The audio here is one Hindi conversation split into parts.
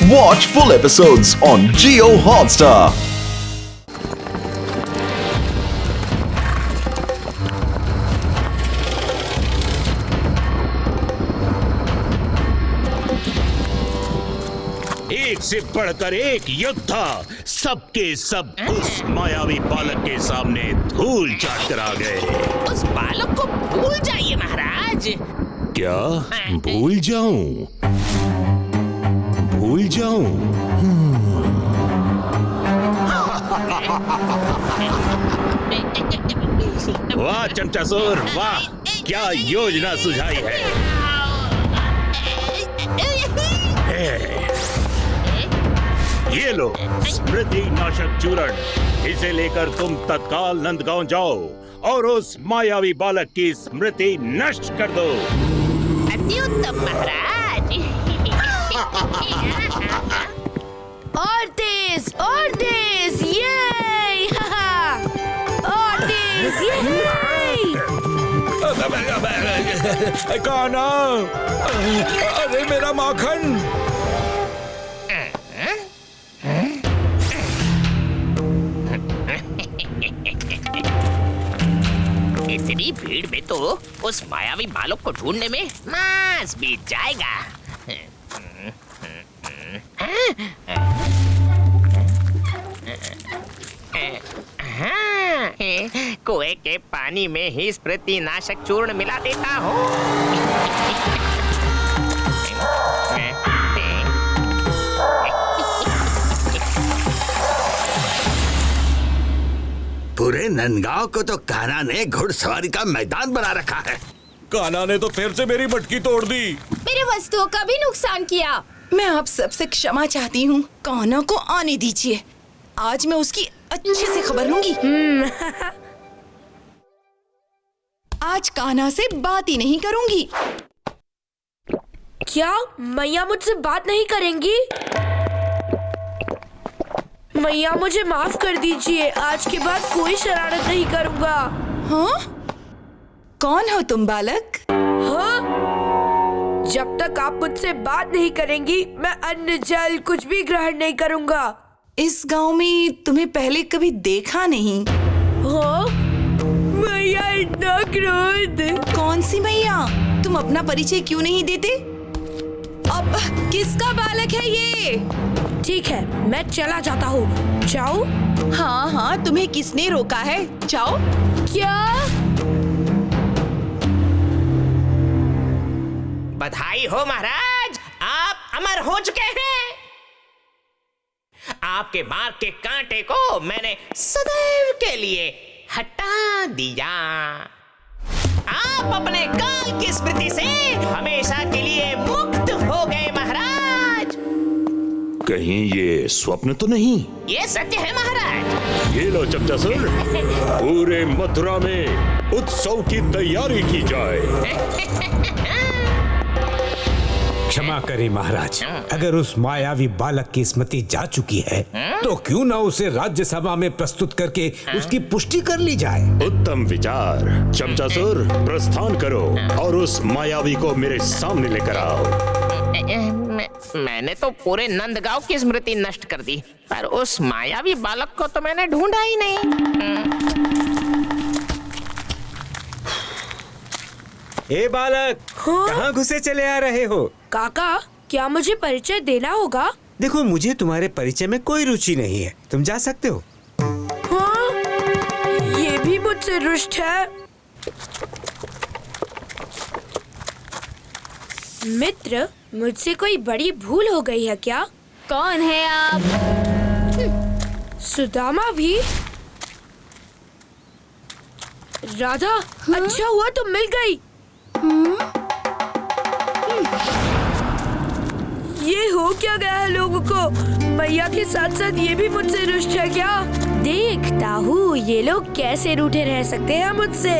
Watch full episodes on Jio Hotstar. एक से बढ़कर एक योद्धा सबके सब उस मायावी बालक के सामने धूल चाट कर आ गए। उस बालक को भूल जाइए महाराज। क्या भूल जाऊं? भूल जाऊं? वाह चमचासुर, वाह क्या योजना सुझाई है। ये लो स्मृति नाशक चूर्ण, इसे लेकर तुम तत्काल नंदगांव जाओ और उस मायावी बालक की स्मृति नष्ट कर दो। अति उत्तम महाराज। और तेज ये और तेज ये। कान्हा, अरे मेरा माखन। इतनी भीड़ में तो उस मायावी बालक को ढूंढने में मास बीत जाएगा। कुएं के पानी में ही स्मृति नाशक चूर्ण मिला देता हूँ। पूरे नंदगांव को तो कान्हा ने घुड़सवारी का मैदान बना रखा है। कान्हा ने तो फिर से मेरी मटकी तोड़ दी, मेरे वस्तुओं का भी नुकसान किया। मैं आप सबसे क्षमा चाहती हूँ। कान्हा को आने दीजिए, आज मैं उसकी अच्छे से खबर लूंगी। आज कान्हा से बात ही नहीं करूंगी। क्या मैया मुझसे बात नहीं करेंगी? मैया मुझे माफ कर दीजिए, आज के बाद कोई शरारत नहीं करूंगा। हाँ? कौन हो तुम बालक? हाँ? जब तक आप मुझसे बात नहीं करेंगी, मैं अन्न जल कुछ भी ग्रहण नहीं करूंगा। इस गांव में तुम्हें पहले कभी देखा नहीं। हाँ? मैया इतना क्रोध। कौन सी मैया? तुम अपना परिचय क्यों नहीं देते? अब किसका बालक है ये? ठीक है, मैं चला जाता हूँ। जाओ? हाँ हाँ, तुम्हें किसने रोका है? जाओ। क्या? बधाई हो महाराज, आप अमर हो चुके हैं। आपके मार्ग के कांटे को मैंने सदैव के लिए हटा दिया। आप अपने काल की स्मृति से हमेशा के लिए मुक्त हो गए महाराज। कहीं ये स्वप्न तो नहीं? ये सत्य है महाराज। ये लो चमचासुर, पूरे मथुरा में उत्सव की तैयारी की जाए। क्षमा करें महाराज, अगर उस मायावी बालक की स्मृति जा चुकी है तो क्यों ना उसे राज्यसभा में प्रस्तुत करके उसकी पुष्टि कर ली जाए। उत्तम विचार। चमचासुर, प्रस्थान करो और उस मायावी को मेरे सामने लेकर आओ। मैंने तो पूरे नंदगांव की स्मृति नष्ट कर दी, पर उस मायावी बालक को तो मैंने ढूंढा ही नहीं। ए बालक, कहाँ घुसे चले आ रहे हो? काका, क्या मुझे परिचय देना होगा? देखो, मुझे तुम्हारे परिचय में कोई रुचि नहीं है, तुम जा सकते हो। हाँ? ये भी मुझसे रुष्ट है। मित्र, मुझसे कोई बड़ी भूल हो गई है क्या? कौन है आप? सुदामा भी? राधा, अच्छा हुआ तुम मिल गई। ये हो क्या गया है लोगों को? मैया के साथ साथ ये भी मुझसे रुष्ट है क्या? देखता हूँ ये लोग कैसे रूठे रह सकते हैं मुझसे।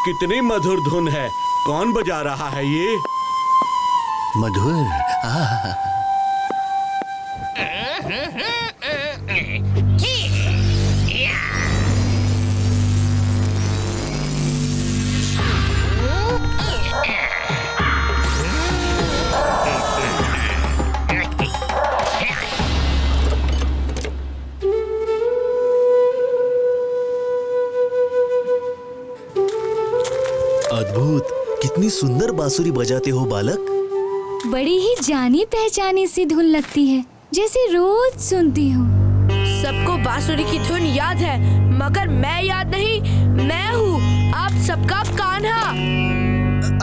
कितनी मधुर धुन है, कौन बजा रहा है ये? मधुर। अद्भुत, कितनी सुंदर बांसुरी बजाते हो बालक। बड़ी ही जानी पहचानी सी धुन लगती है, जैसे रोज सुनती हूँ। सबको बांसुरी की धुन याद है, मगर मैं याद नहीं। मैं हूँ आप सबका कान्हा।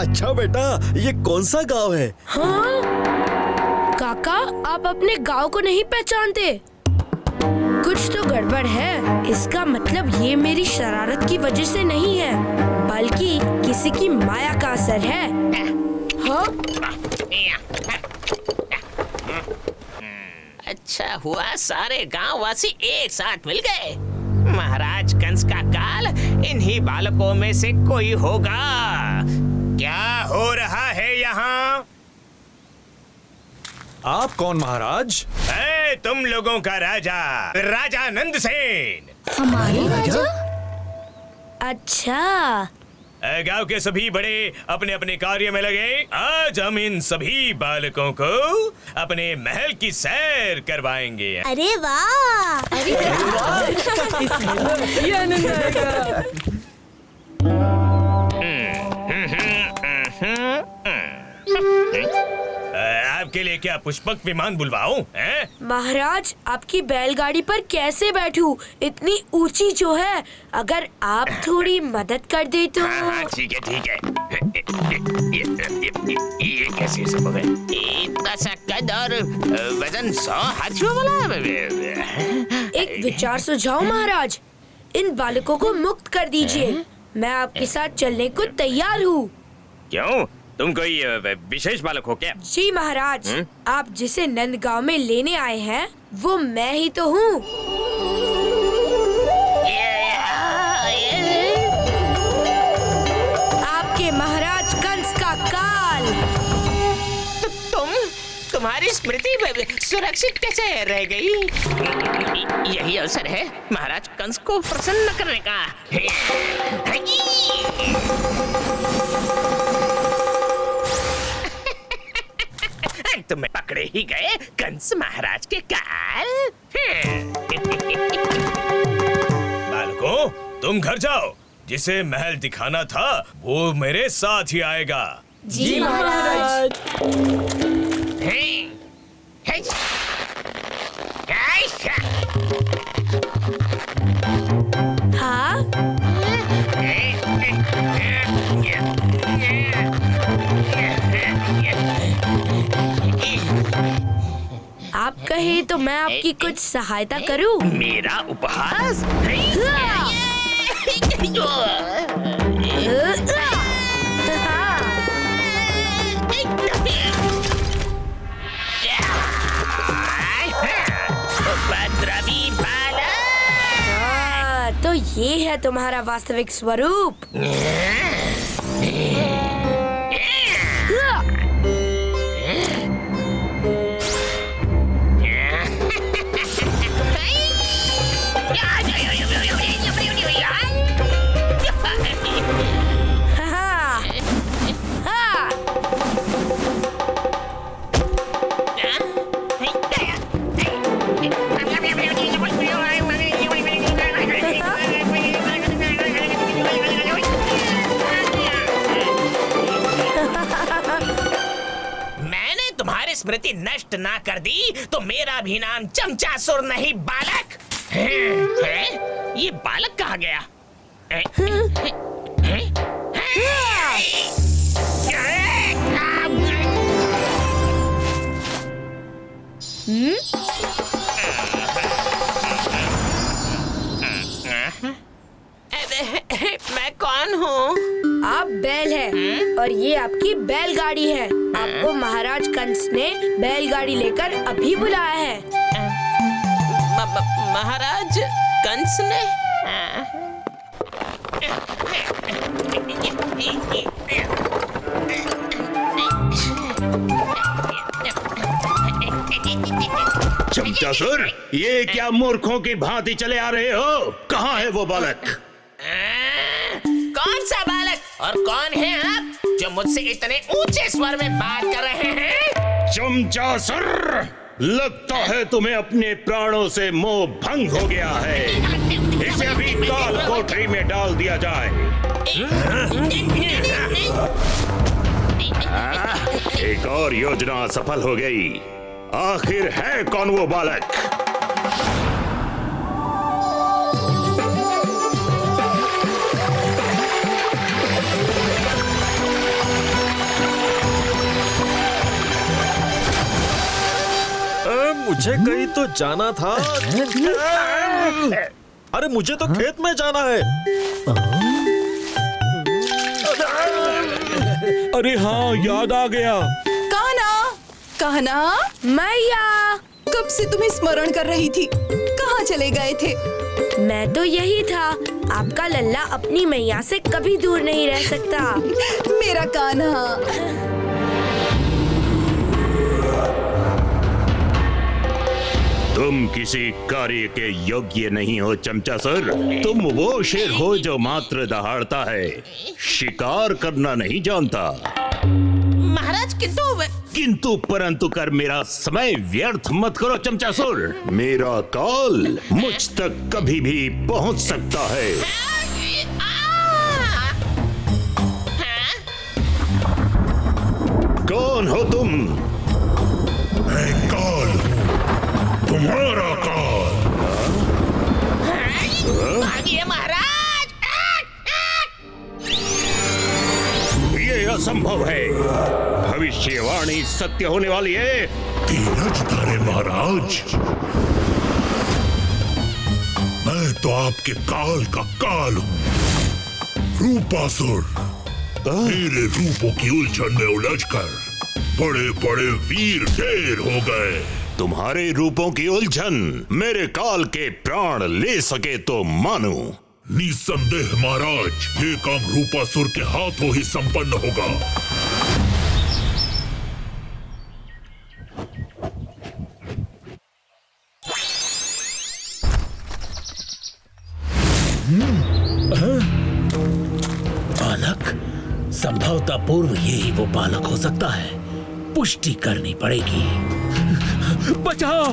अच्छा बेटा, ये कौन सा गांव है? हाँ? काका, आप अपने गांव को नहीं पहचानते? कुछ तो गड़बड़ है। इसका मतलब ये मेरी शरारत की वजह से नहीं है, बल्कि किसी की माया का असर है। हाँ? अच्छा हुआ सारे गांव वासी एक साथ मिल गए। महाराज कंस का काल इन्हीं बालकों में से कोई होगा। क्या हो रहा है यहाँ? आप कौन महाराज? तुम लोगों का राजा, राजा नंदसेन। हमारे राजा? अच्छा। गांव के सभी बड़े अपने अपने कार्य में लगे। आज हम इन सभी बालकों को अपने महल की सैर करवाएंगे। अरे वाह! अरे ये आनंद आएगा। आपके लिए क्या पुष्पक विमान बुलवाऊं? महाराज, आपकी बैलगाड़ी पर कैसे बैठूं? इतनी ऊंची जो है। अगर आप थोड़ी मदद कर दे तो। हाँ, ठीक है ठीक है। ये कैसे संभव है? इतना सा कद और वजन 100 हाथियों वाला। एक विचार सुझाओ महाराज, इन बालकों को मुक्त कर दीजिए। मैं आपके साथ चलने को तैयार हूँ। क्यों? तुम कोई विशेष बालक हो क्या? जी महाराज, आप जिसे नंदगांव में लेने आए हैं वो मैं ही तो हूँ। आपके महाराज कंस का काल। तुम्हारी स्मृति सुरक्षित कैसे रह गई? यही अवसर है महाराज कंस को प्रसन्न करने का। तुम्हें पकड़े ही गए कंस महाराज के काल। बालकों, तुम घर जाओ। जिसे महल दिखाना था वो मेरे साथ ही आएगा। जी महाराज। हाँ? आप कहे तो मैं आपकी कुछ सहायता करूं? मेरा उपहास? उपद्रवी बालक। तो ये है तुम्हारा वास्तविक स्वरूप। स्मृति नष्ट ना कर दी तो मेरा भी नाम चमचासुर नहीं बालक। ये बालक कहाँ गया? मैं कौन हूँ? आप बैल हैं और ये आपकी बैलगाड़ी है। आपको महाराज कंस ने बैलगाड़ी लेकर अभी बुलाया है। महाराज कंस ने? चमचासुर, ये क्या मूर्खों की भांति चले आ रहे हो? कहाँ है वो बालक? कौन सा बालक और कौन है आप जो मुझसे इतने ऊंचे स्वर में बात कर रहे हैं? चमचासुर, लगता है तुम्हें अपने प्राणों से मोह भंग हो गया है। इसे अभी काल कोठरी में डाल दिया जाए। एक और योजना सफल हो गई। आखिर है कौन वो बालक? मुझे कहीं तो जाना था। अरे मुझे तो खेत में जाना है। अरे हाँ, याद आ गया। कान्हा, कान्हा, मैया, कब से तुम्हें स्मरण कर रही थी। कहाँ चले गए थे? मैं तो यही था। आपका लल्ला अपनी मैया से कभी दूर नहीं रह सकता। मेरा कान्हा। तुम किसी कार्य के योग्य नहीं हो चमचासुर। तुम वो शेर हो जो मात्र दहाड़ता है, शिकार करना नहीं जानता। महाराज किंतु परंतु कर मेरा समय व्यर्थ मत करो चमचासुर। मेरा काल मुझ तक कभी भी पहुंच सकता है। कौन हो तुम? मैं काल, तुम्हारा काल। भागिए महाराज। ये असंभव है। भविष्यवाणी सत्य होने वाली है। धीरज धरे महाराज, मैं तो आपके काल का काल हूँ, रूपासुर। मेरे रूपों की उलझन में उलझकर बड़े बड़े वीर ढेर हो गए। तुम्हारे रूपों की उलझन मेरे काल के प्राण ले सके तो मानो। निसंदेह महाराज, ये काम रूपासुर के हाथों ही संपन्न होगा। बालक, संभवतः पूर्व यही वो बालक हो सकता है। पुष्टि करनी पड़ेगी। बचाओ!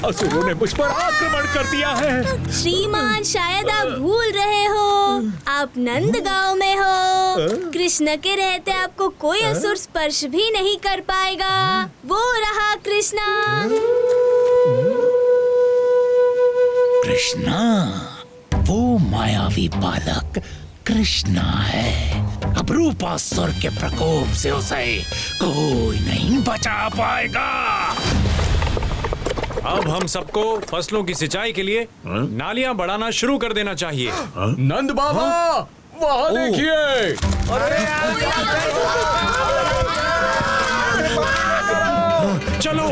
असुरों ने मुझ पर आक्रमण कर दिया है। श्रीमान, शायद आप भूल रहे हो, आप नंदगांव में हो। कृष्ण के रहते आपको कोई असुर स्पर्श भी नहीं कर पाएगा। वो रहा कृष्णा। कृष्णा, वो मायावी बालक कृष्णा है। अब रूपासुर के प्रकोप से उसे कोई नहीं बचा पाएगा। अब हम सबको फसलों की सिंचाई के लिए नालियां बढ़ाना शुरू कर देना चाहिए। नंद बाबा, वहाँ देखिए। चलो।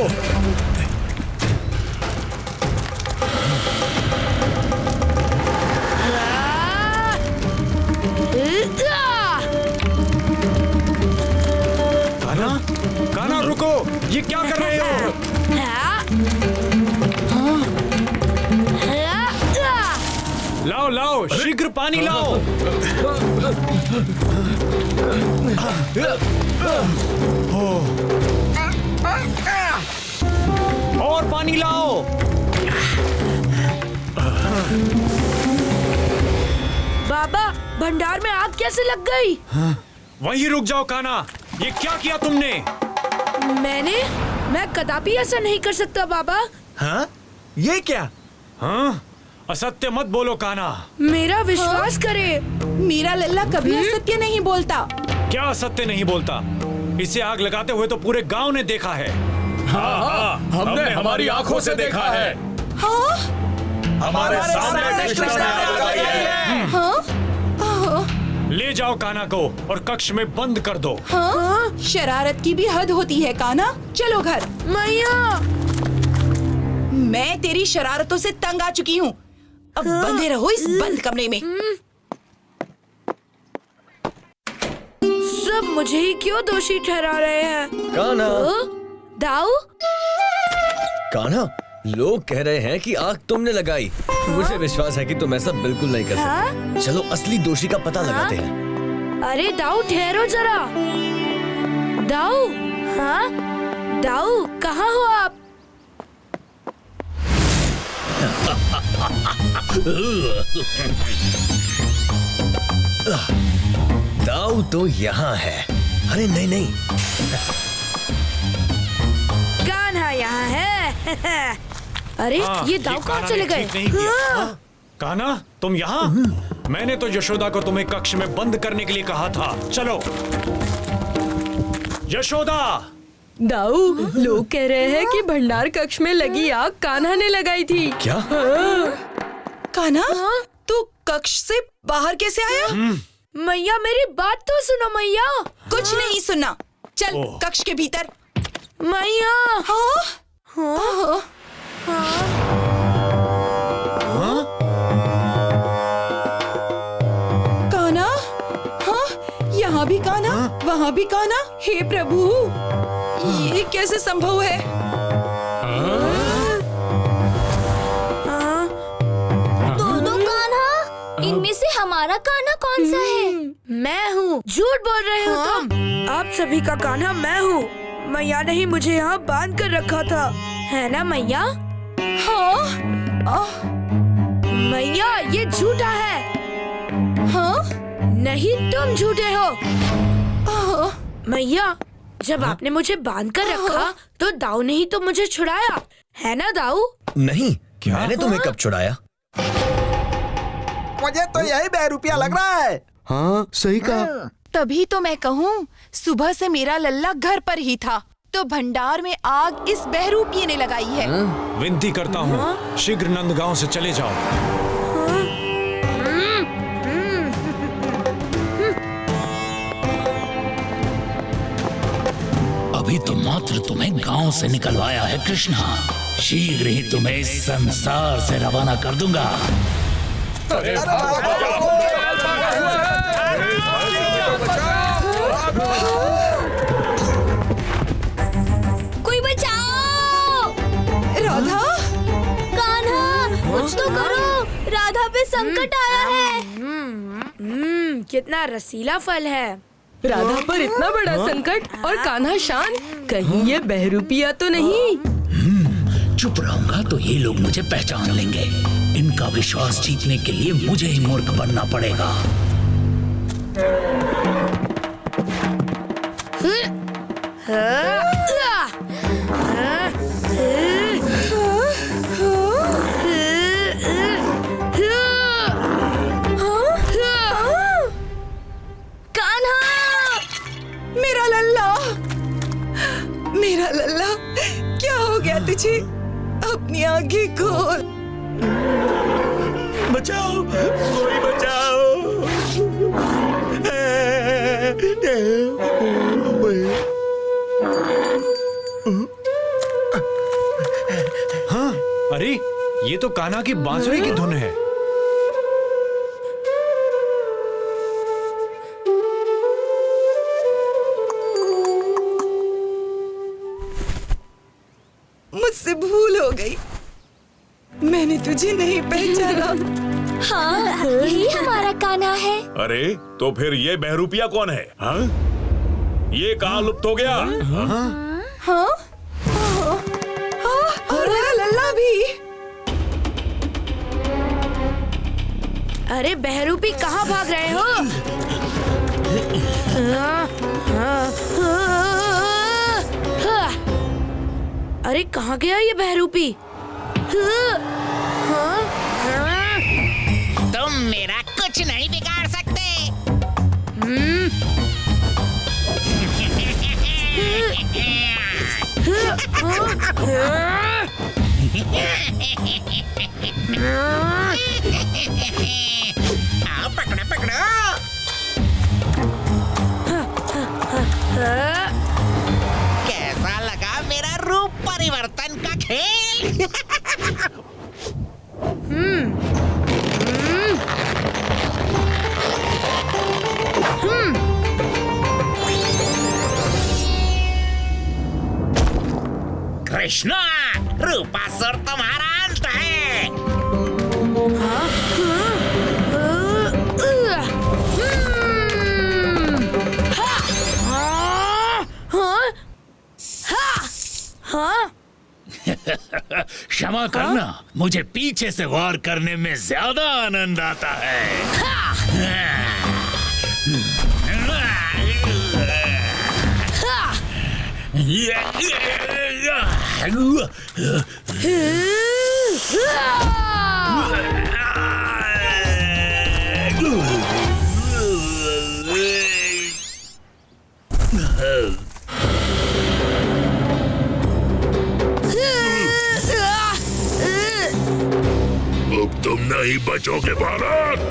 कान्हा, कान्हा रुको, ये क्या कर रहे हो? लाओ लाओ, शीघ्र पानी लाओ। और पानी लाओ। बाबा, भंडार में आग कैसे लग गई? वहीं रुक जाओ कान्हा, ये क्या किया तुमने? मैं कदापि ऐसा नहीं कर सकता बाबा। हाँ? ये क्या? हाँ? असत्य मत बोलो कान्हा। मेरा विश्वास करे। मेरा लल्ला कभी असत्य नहीं बोलता। क्या असत्य नहीं बोलता? इसे आग लगाते हुए तो पूरे गांव ने देखा है। हाँ, हमने हमारी आंखों से देखा है। हाँ? हमारे सामने कृष्णा ने आग लगाई है। हाँ? ले जाओ कान्हा को और कक्ष में बंद कर दो। हाँ? शरारत की भी हद होती है कान्हा। चलो घर। मैया, मैं तेरी शरारतों से तंग आ चुकी हूँ। अब बंधे रहो इस बंद कमरे में। सब मुझे ही क्यों दोषी ठहरा रहे हैं? कान्हा, दाऊ, कान्हा, लोग कह रहे हैं कि आग तुमने लगाई। मुझे विश्वास है कि तुम ऐसा बिल्कुल नहीं कर सकते। चलो असली दोषी का पता लगाते हैं। अरे दाऊ ठहरो जरा। दाऊ, हाँ दाऊ कहाँ हो आप? दाऊ तो यहाँ है। अरे नहीं नहीं, कान्हा यहाँ है। अरे ये दाऊ कहाँ चले गए? कान्हा तुम यहाँ? मैंने तो यशोदा को तुम्हें कक्ष में बंद करने के लिए कहा था। चलो यशोदा। दाऊ, लोग कह रहे हैं कि भंडार कक्ष में लगी आग कान्हा ने लगाई थी। क्या? कान्हा, तू कक्ष से बाहर कैसे आया? मैया मेरी बात तो सुनो मैया। कुछ नहीं सुनना, चल कक्ष के भीतर। मैया। हाँ? हाँ? कान्हा, हाँ यहाँ भी कान्हा, वहाँ भी कान्हा। हे प्रभु, ये कैसे संभव है? दोनों कान्हा? इनमें से हमारा कान्हा कौन सा है? मैं हूँ। झूठ बोल रहे हो तुम। आप सभी का कान्हा मैं हूँ। मैया ने ही मुझे यहाँ बांध कर रखा था, है ना मैया? हाँ? मैया ये झूठा है। हाँ? नहीं तुम झूठे हो। मैया जब आपने मुझे बांध कर रखा तो दाऊ ने ही तो मुझे छुड़ाया, है ना दाऊ? नहीं, मैंने तुम्हें कब छुड़ाया? मुझे तो यही बहरूपिया लग रहा है। हाँ सही कहा। तभी तो मैं कहूँ, सुबह से मेरा लल्ला घर पर ही था, तो भंडार में आग इस बहरूपिये ने लगाई है। विनती करता हूँ शीघ्र नंदगांव से चले जाओ। अभी तो मात्र तुम्हें गांव से निकलवाया है कृष्णा, शीघ्र ही तुम्हें इस संसार से रवाना कर दूंगा। कोई बचाओ! राधा, कान्हा, कुछ तो करो, राधा पे संकट आया है। कितना रसीला फल है। राधा पर इतना बड़ा संकट और कान्हा शांत, कहीं ये बहरूपिया तो नहीं? चुप रहूंगा तो ये लोग मुझे पहचान लेंगे। इनका विश्वास जीतने के लिए मुझे ही मूर्ख बनना पड़ेगा। मेरा लल्ला, मेरा लल्ला, क्या हो गया तुझे? अपनी आंखें खोल। बचाओ, कोई बचाओ। हाँ, अरे ये तो कान्हा की बांसुरी की धुन है। मुझसे भूल हो गई, मैंने तुझे नहीं पहचाना। हाँ, यही हमारा कान्हा है। अरे तो फिर ये बहरूपिया कौन है? हाँ? ये कहाँ लुप्त हो गया? हाँ? और मेरा लल्ला भी। अरे बहरूपी कहाँ भाग रहे हो? अरे कहाँ गया ये बहरूपी? तुम मेरा कुछ नहीं बिगाड़ सकते। आओ पकड़ो पकड़ो। कैसा लगा मेरा रूप परिवर्तन का खेल? कृष्णा, रूपासुर तुम्हारा अंत है। क्षमा करना, मुझे पीछे से वार करने में ज्यादा आनंद आता है। अब तुम नहीं बचोगे बालक।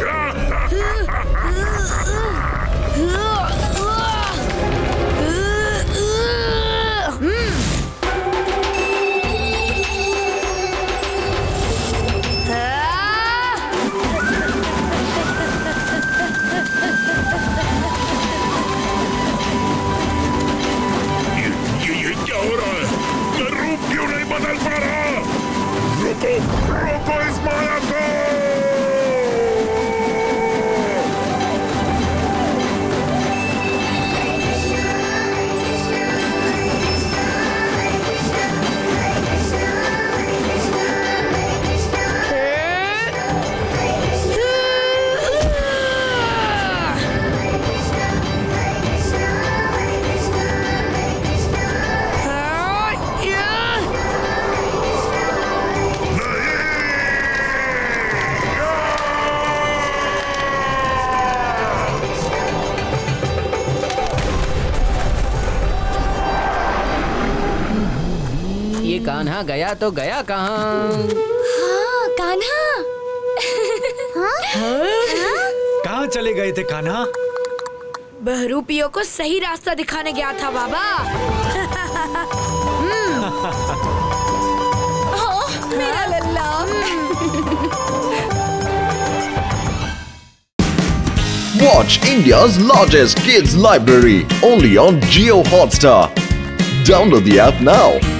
ये क्या हो रहा है? मैं रूप क्यों नहीं बदल पा रहा? रोको, रोको इस माया को! कान्हा गया तो गया कहाँ? हाँ कान्हा। कहाँ चले गए थे कान्हा? बहरूपियों को सही रास्ता दिखाने गया था बाबा। मेरा लल्ला। Watch India's largest kids library only on Jio Hotstar. Download the app now.